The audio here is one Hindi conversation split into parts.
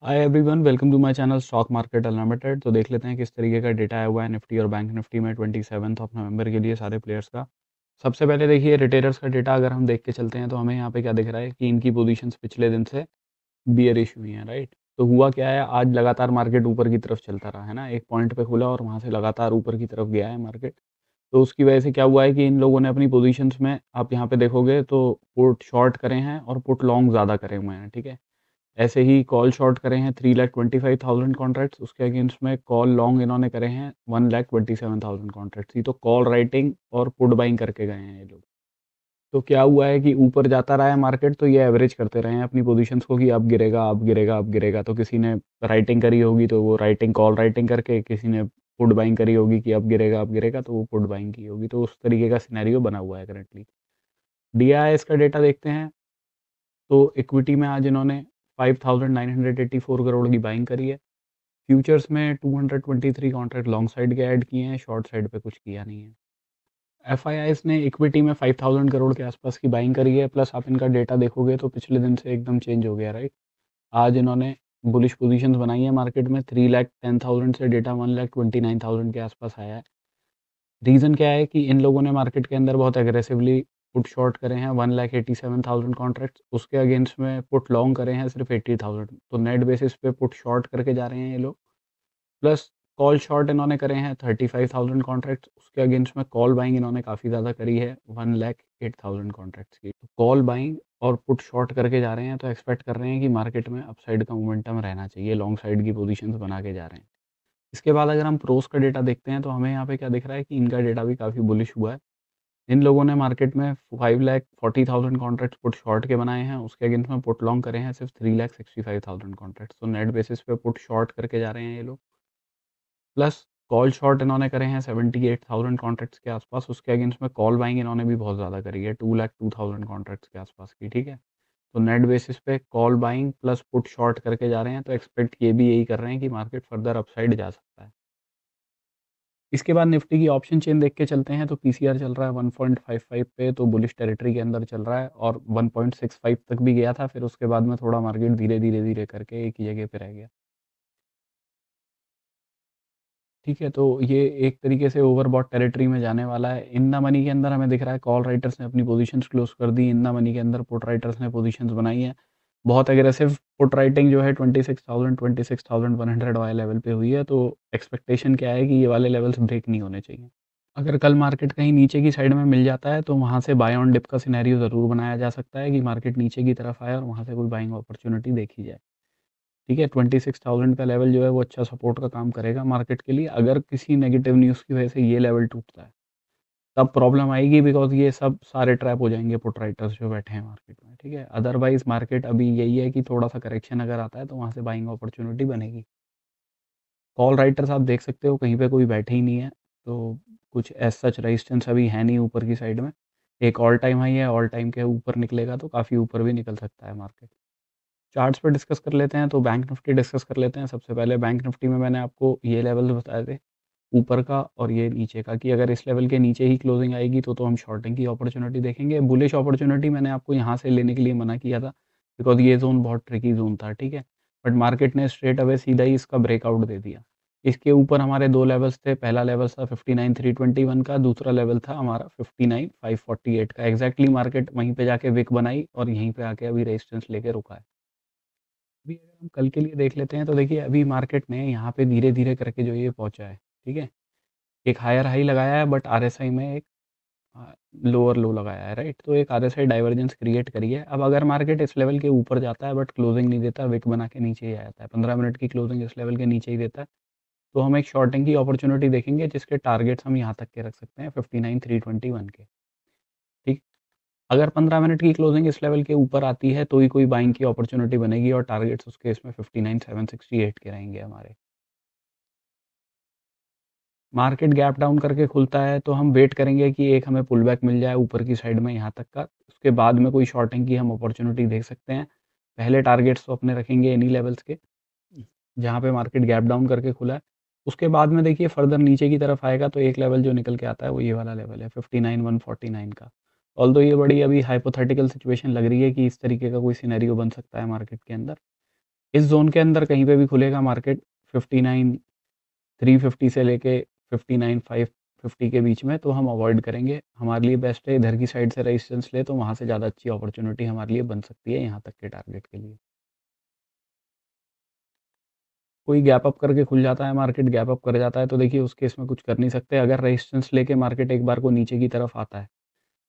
Hi everyone, welcome to my channel stock market unlimited. तो देख लेते हैं किस तरीके का डेटा आया हुआ है निफ्टी और बैंक निफ्टी में 27 ऑफ नवंबर के लिए सारे प्लेयर्स का। सबसे पहले देखिए रिटेलर्स का डेटा अगर हम देख के चलते हैं तो हमें यहाँ पे क्या दिख रहा है कि इनकी पोजीशंस पिछले दिन से बियरिश हुई हैं, राइट। तो हुआ क्या है, आज लगातार मार्केट ऊपर की तरफ चलता रहा है ना, एक पॉइंट पे खुला और वहाँ से लगातार ऊपर की तरफ गया है मार्केट। तो उसकी वजह से क्या हुआ है कि इन लोगों ने अपनी पोजीशंस में, आप यहाँ पे देखोगे तो पुट शॉर्ट करे हैं और पुट लॉन्ग ज़्यादा करे हुए हैं, ठीक है। ऐसे ही कॉल शॉर्ट करे हैं 3,25,000 कॉन्ट्रैक्ट्स, उसके अगेंस्ट में कॉल लॉन्ग इन्होंने करे हैं 1,27,000 कॉन्ट्रैक्ट्स। ये तो कॉल राइटिंग और पुट बाइंग करके गए हैं ये लोग। तो क्या हुआ है कि ऊपर जाता रहा है मार्केट, तो ये एवरेज करते रहे हैं अपनी पोजीशंस को कि अब गिरेगा, अब गिरेगा, अब गिरेगा। तो किसी ने राइटिंग करी होगी तो वो राइटिंग कॉल राइटिंग करके, किसी ने पुट बाइंग करी होगी कि अब गिरेगा, अब गिरेगा, तो वो पुट बाइंग की होगी। तो उस तरीके का सिनेरियो बना हुआ है करंटली। डीआईएस का डेटा देखते हैं तो इक्विटी में आज इन्होंने 5,984 करोड़ की बाइंग करी है। फ्यूचर्स में 223 कॉन्ट्रैक्ट लॉन्ग साइड के ऐड किए हैं, शॉर्ट साइड पे कुछ किया नहीं है। एफआईआईस ने इक्विटी में 5,000 करोड़ के आसपास की बाइंग करी है। प्लस आप इनका डेटा देखोगे तो पिछले दिन से एकदम चेंज हो गया, राइट। आज इन्होंने बुलिश पोजीशंस बनाई है मार्केट में। 3,10,000 से डेटा 1,29,000 के आसपास आया है। रीज़न क्या है कि इन लोगों ने मार्केट के अंदर बहुत एग्रेसिवली पुट शॉर्ट करे हैं 1,87,000 कॉन्ट्रैक्ट्स, उसके अगेंस्ट में पुट लॉन्ग करे हैं सिर्फ 80,000। तो नेट बेसिस पे पुट शॉर्ट करके जा रहे हैं ये लोग। प्लस कॉल शॉर्ट इन्होंने करे हैं 35,000 कॉन्ट्रैक्ट्स, उसके अगेंस्ट में कॉल बाइंग इन्होंने काफ़ी ज़्यादा करी है 1,08,000 कॉन्ट्रैक्ट्स की। तो कॉल बाइंग और पुट शॉर्ट करके जा रहे हैं, तो एक्सपेक्ट कर रहे हैं कि मार्केट में अपसाइड का मोमेंटम रहना चाहिए, लॉन्ग साइड की पोजीशंस बना के जा रहे हैं। इसके बाद अगर हम प्रोस का डेटा देखते हैं तो हमें यहाँ पे क्या दिख रहा है कि इनका डेटा भी काफ़ी बुलिश हुआ है। इन लोगों ने मार्केट में 5,40,000 कॉन्ट्रैक्ट्स पुट शॉर्ट के बनाए हैं, उसके अगेंस्ट में पुट लॉन्ग करे हैं सिर्फ 3,65,000 कॉन्ट्रैक्ट्स। तो नेट बेसिस पे पुट शॉर्ट करके जा रहे हैं ये लोग। प्लस कॉल शॉर्ट इन्होंने करे हैं 78,000 कॉन्ट्रैक्ट्स के आसपास, उसके अगेंस्ट में कॉल बाइंग इन्होंने भी बहुत ज़्यादा करी है 2,02,000 कॉन्ट्रैक्ट्स के आसपास की, ठीक है। तो नेट बेसिस पे call buying plus put short करके जा रहे हैं, तो एक्सपेक्ट ये भी यही कर रहे हैं कि मार्केट फर्दर अपसाइड जा सकता है। इसके बाद निफ्टी की ऑप्शन चेन देख के चलते हैं तो पीसीआर चल रहा है 1.55 पे, तो बुलिश टेरिटरी के अंदर चल रहा है और 1.65 तक भी गया था। फिर उसके बाद में थोड़ा मार्केट धीरे धीरे धीरे करके एक ही जगह पे रह गया, ठीक है। तो ये एक तरीके से ओवरबॉट टेरिटरी में जाने वाला है। इन द मनी के अंदर हमें दिख रहा है कॉल राइटर्स ने अपनी पोजीशंस क्लोज कर दी, इन द मनी के अंदर पुट राइटर्स ने पोजीशंस बनाई है। बहुत एग्रेसिव पुट राइटिंग जो है 26,100 वाले लेवल पे हुई है। तो एक्सपेक्टेशन क्या है कि ये वाले लेवल्स ब्रेक नहीं होने चाहिए। अगर कल मार्केट कहीं नीचे की साइड में मिल जाता है तो वहाँ से बाय ऑन डिप का सिनेरियो ज़रूर बनाया जा सकता है कि मार्केट नीचे की तरफ आए और वहाँ से कोई बाइंग अपॉर्चुनिटी देखी जाए, ठीक है। 26,000 का लेवल जो है वो अच्छा सपोर्ट का काम करेगा मार्केट के लिए। अगर किसी नेगेटिव न्यूज़ की वजह से ये लेवल टूटता है तब प्रॉब्लम आएगी, बिकॉज़ ये सब सारे ट्रैप हो जाएंगे पुट राइटर्स जो बैठे हैं मार्केट में, ठीक है। अदरवाइज़ मार्केट अभी यही है कि थोड़ा-सा करेक्शन अगर आता है तो वहाँ से बाइंग अपॉर्चुनिटी बनेगी। कॉल राइटर्स आप देख सकते हो कहीं पे कोई बैठे ही नहीं है, तो कुछ एज़ सच रेजिस्टेंस अभी है नहीं ऊपर की साइड में। एक ऑल टाइम हाई है, ऑल टाइम के ऊपर निकलेगा तो काफ़ी ऊपर भी निकल सकता है मार्केट। चार्ट्स पे डिस्कस कर लेते हैं तो बैंक निफ्टी डिस्कस कर लेते हैं। सबसे पहले बैंक निफ्टी में मैंने आपको ये लेवल बताए थे ऊपर का और ये नीचे का, कि अगर इस लेवल के नीचे ही क्लोजिंग आएगी तो हम शॉर्टिंग की अपॉर्चुनिटी देखेंगे। बुलिश अपॉर्चुनिटी मैंने आपको यहाँ से लेने के लिए मना किया था, बिकॉज़ ये ज़ोन बहुत ट्रिकी ज़ोन था, ठीक है। बट मार्केट ने स्ट्रेट अवे सीधा ही इसका ब्रेकआउट दे दिया। इसके ऊपर हमारे 2 लेवल्स थे, पहला लेवल था 59,321 का, दूसरा लेवल था हमारा 59,548 का। एग्ज़ैक्टली मार्केट वहीं पे जाके विक बनाई और यहीं पे आके अभी रेजिस्टेंस लेके रुका है। अभी अगर हम कल के लिए देख लेते हैं तो देखिए अभी मार्केट ने यहाँ पे धीरे-धीरे करके जो ये पहुँचा है, ठीक है। एक हायर हाई लगाया है बट आरएसआई में एक लोअर लो लगाया है, राइट। तो एक आरएसआई डाइवर्जेंस क्रिएट करी है। अब अगर मार्केट इस लेवल के ऊपर जाता है बट क्लोजिंग नहीं देता, विक बना के नीचे ही आ जाता है, 15 मिनट की क्लोजिंग इस लेवल के नीचे ही देता है, तो हम एक शॉर्टिंग की अपॉर्चुनिटी देखेंगे जिसके टारगेट्स हम यहाँ तक के रख सकते हैं 59,321 के, ठीक। अगर 15 मिनट की क्लोजिंग इस लेवल के ऊपर आती है तो ही कोई बाइंग की अपॉर्चुनिटी बनेगी और टारगेट्स उस केस में 59,768 के रहेंगे हमारे। मार्केट गैप डाउन करके खुलता है तो हम वेट करेंगे कि एक हमें पुल बैक मिल जाए ऊपर की साइड में यहाँ तक का, उसके बाद में कोई शॉर्टिंग की हम अपॉर्चुनिटी देख सकते हैं। पहले टारगेट्स तो अपने रखेंगे इन्हीं लेवल्स के, जहाँ पे मार्केट गैप डाउन करके खुला है। उसके बाद में देखिए फर्दर नीचे की तरफ आएगा तो एक लेवल जो निकल के आता है वो ये वाला लेवल है 59,149 का। ऑल्दो ये बड़ी अभी हाइपोथेटिकल सिचुएशन लग रही है कि इस तरीके का कोई सिनेरियो बन सकता है मार्केट के अंदर, इस ज़ोन के अंदर कहीं पे भी खुलेगा मार्केट 59,350 से लेके 59,550 के बीच में, तो हम अवॉइड करेंगे। हमारे लिए बेस्ट है इधर की साइड से रेजिस्टेंस ले, तो वहाँ से ज़्यादा अच्छी अपॉर्चुनिटी हमारे लिए बन सकती है यहाँ तक के टारगेट के लिए। कोई गैप अप करके खुल जाता है मार्केट, गैप अप कर जाता है, तो देखिए उस केस में कुछ कर नहीं सकते। अगर रेजिस्टेंस लेके मार्केट एक बार को नीचे की तरफ आता है,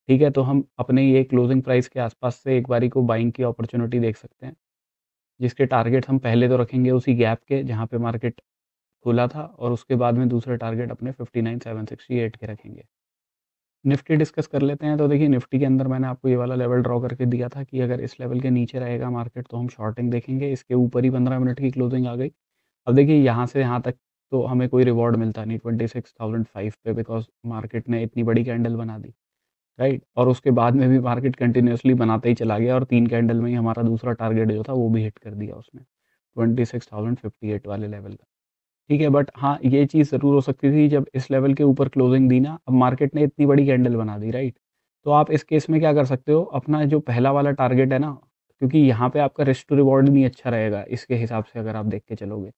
ठीक है, तो हम अपने ये क्लोजिंग प्राइस के आसपास से एक बारी को बाइंग की अपॉर्चुनिटी देख सकते हैं, जिसके टारगेट हम पहले तो रखेंगे उसी गैप के जहाँ पे मार्केट खुला था, और उसके बाद में दूसरे टारगेट अपने 59,768 के रखेंगे। निफ्टी डिस्कस कर लेते हैं। तो देखिए निफ्टी के अंदर मैंने आपको ये वाला लेवल ड्रॉ करके दिया था कि अगर इस लेवल के नीचे रहेगा मार्केट तो हम शॉर्टिंग देखेंगे। इसके ऊपर ही 15 मिनट की क्लोजिंग आ गई। अब देखिए यहाँ से यहाँ तक तो हमें कोई रिवॉर्ड मिलता नहीं 26,005 पे, बिकॉज़ मार्केट ने इतनी बड़ी कैंडल बना दी, राइट? और उसके बाद में भी मार्केट कंटिन्यूअसली बनाते ही चला गया, और 3 कैंडल में ही हमारा दूसरा टारगेट जो था वो भी हिट कर दिया उसने, 26,058 वाले लेवल का। ठीक है, बट हाँ, ये चीज़ ज़रूर हो सकती थी जब इस लेवल के ऊपर क्लोजिंग दी ना, अब मार्केट ने इतनी बड़ी कैंडल बना दी, राइट? तो आप इस केस में क्या कर सकते हो, अपना जो पहला वाला टारगेट है ना, क्योंकि यहाँ पे आपका रिस्क टू रिवॉर्ड नहीं अच्छा रहेगा इसके हिसाब से अगर आप देख के चलोगे,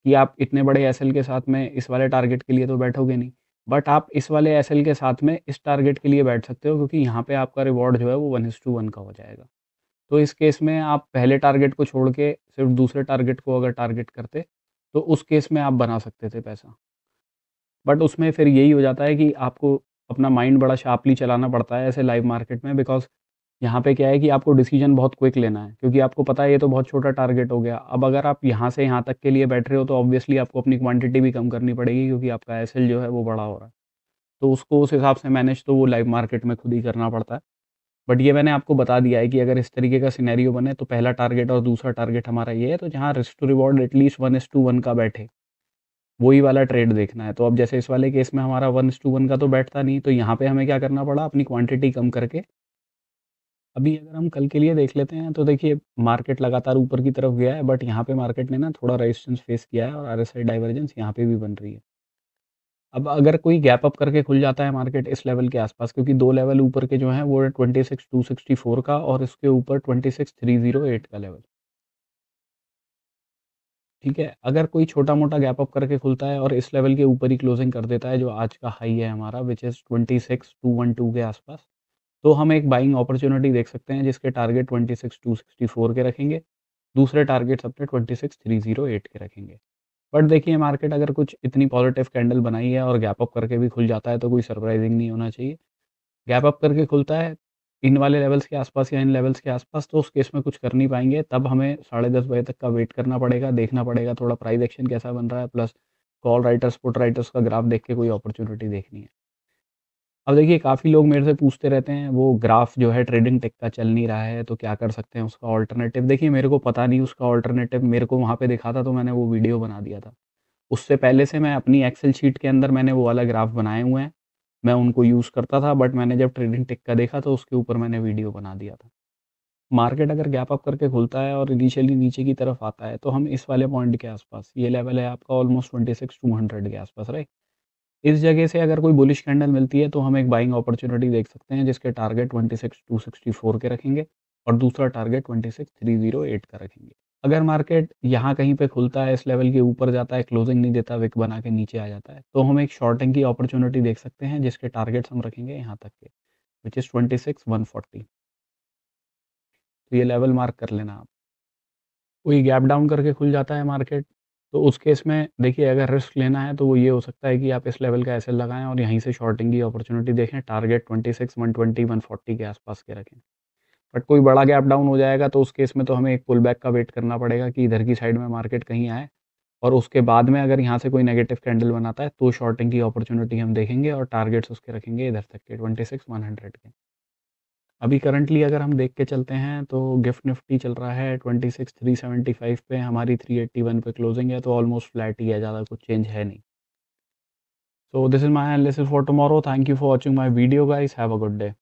कि आप इतने बड़े एसएल के साथ में इस वाले टारगेट के लिए तो बैठोगे नहीं। बट आप इस वाले एसएल के साथ में इस टारगेट के लिए बैठ सकते हो, क्योंकि यहाँ पे आपका रिवॉर्ड जो है वो 1:1 का हो जाएगा। तो इस केस में आप पहले टारगेट को छोड़ के सिर्फ दूसरे टारगेट को अगर टारगेट करते, तो उस केस में आप बना सकते थे पैसा। बट उसमें फिर यही हो जाता है कि आपको अपना माइंड बड़ा शार्पली चलाना पड़ता है ऐसे लाइव मार्केट में, बिकॉज़ यहाँ पे क्या है कि आपको डिसीजन बहुत क्विक लेना है, क्योंकि आपको पता है ये तो बहुत छोटा टारगेट हो गया। अब अगर आप यहाँ से यहाँ तक के लिए बैठ रहे हो, तो ऑब्वियसली आपको अपनी क्वांटिटी भी कम करनी पड़ेगी, क्योंकि आपका एसएल जो है वो बड़ा हो रहा है। तो उसको उस हिसाब से मैनेज तो वो लाइव मार्केट में खुद ही करना पड़ता है। बट ये मैंने आपको बता दिया है कि अगर इस तरीके का सिनेरियो बने तो पहला टारगेट और दूसरा टारगेट हमारा ये है, तो जहाँ रिस्क टू रिवॉर्ड एटलीस्ट 1:1 का बैठे, वही वाला ट्रेड देखना है। तो अब जैसे इस वाले केस में हमारा 1:1 का तो बैठता नहीं, तो यहाँ पे हमें क्या करना पड़ा, अपनी क्वांटिटी कम करके। अभी अगर हम कल के लिए देख लेते हैं, तो देखिए मार्केट लगातार ऊपर की तरफ गया है, बट यहाँ पे मार्केट ने ना थोड़ा रेजिस्टेंस फेस किया है, और आरएसआई डाइवर्जेंस यहाँ पे भी बन रही है। अब अगर कोई गैप अप करके खुल जाता है मार्केट इस लेवल के आसपास, क्योंकि 2 लेवल ऊपर के जो हैं वो है 26,264 का, और इसके ऊपर 26,308 का लेवल। ठीक है, अगर कोई छोटा-मोटा गैप अप करके खुलता है और इस लेवल के ऊपर ही क्लोजिंग कर देता है, जो आज का हाई है हमारा, व्हिच इज़ 26,212 के आसपास, तो हम एक बाइंग अपॉर्च्युनिटी देख सकते हैं, जिसके टारगेट 26,264 के रखेंगे। दूसरे टारगेट्स अपने 26,308 के रखेंगे। बट देखिए मार्केट अगर कुछ इतनी पॉजिटिव कैंडल बनाई है और गैप अप करके भी खुल जाता है, तो कोई सरप्राइजिंग नहीं होना चाहिए। गैप अप करके खुलता है इन वाले लेवल्स के आसपास या इन लेवल्स के आसपास, तो उस केस में कुछ कर नहीं पाएँगे। तब हमें 10:30 बजे तक का वेट करना पड़ेगा, देखना पड़ेगा थोड़ा प्राइस एक्शन कैसा बन रहा है, plus call writers, put writers का ग्राफ देख के कोई अपॉर्च्युनिटी देखनी है। अब देखिए काफ़ी लोग मेरे से पूछते रहते हैं, वो ग्राफ जो है ट्रेडिंग टेक का चल नहीं रहा है, तो क्या कर सकते हैं उसका अल्टरनेटिव? देखिए मेरे को पता नहीं उसका अल्टरनेटिव, मेरे को वहाँ पे दिखा था तो मैंने वो वीडियो बना दिया था। उससे पहले से मैं अपनी एक्सेल शीट के अंदर मैंने वो वाला ग्राफ बनाए हुए हैं। मैं उनको यूज़ करता था, बट मैंने जब ट्रेडिंग टिक का देखा तो उसके ऊपर मैंने वीडियो बना दिया था। मार्केट अगर गैप अप करके खुलता है और इनिशियली नीचे की तरफ आता है, तो हम इस वाले पॉइंट के आसपास, ये लेवल है आपका ऑलमोस्ट 26,200 के आसपास, राइट? इस जगह से अगर कोई बुलिश कैंडल मिलती है, तो हम एक बाइंग अपॉर्च्युनिटी देख सकते हैं, जिसके टारगेट 26,264 के रखेंगे, और दूसरा टारगेट 26,308 का रखेंगे। अगर मार्केट यहाँ कहीं पे खुलता है, इस लेवल के ऊपर जाता है, क्लोजिंग नहीं देता, विक बना के नीचे आ जाता है, तो हम एक शॉर्टिंग की अपॉर्च्युनिटी देख सकते हैं, जिसके टारगेट्स हम रखेंगे यहाँ तक के, व्हिच इज़ 26,140। तो ये लेवल मार्क कर लेना आप। कोई गैप डाउन करके खुल जाता है मार्केट, तो उस केस में देखिए अगर रिस्क लेना है, तो वो ये हो सकता है कि आप इस लेवल का एसएल लगाएँ और यहीं से शॉर्टिंग की अपॉर्च्युनिटी देखें, टारगेट 26, 120, 140 के आसपास के रखें। बट कोई बड़ा गैप डाउन हो जाएगा, तो उस केस में तो हमें एक पुल बैक का वेट करना पड़ेगा कि इधर की साइड में मार्केट कहीं आए, और उसके बाद में अगर यहाँ से कोई नेगेटिव कैंडल बनाता है, तो शॉर्टिंग की अपॉर्च्युनिटी हम देखेंगे और टारगेट्स उसके रखेंगे इधर तक के 26,100 के। अभी करंटली अगर हम देख के चलते हैं, तो गिफ्ट निफ्टी चल रहा है 26,375 पे, हमारी 381 पे क्लोजिंग है, तो ऑलमोस्ट फ्लैट ही है, ज़्यादा कुछ चेंज है नहीं। So this is my analysis for tomorrow. Thank you for watching my video guys, have a good day.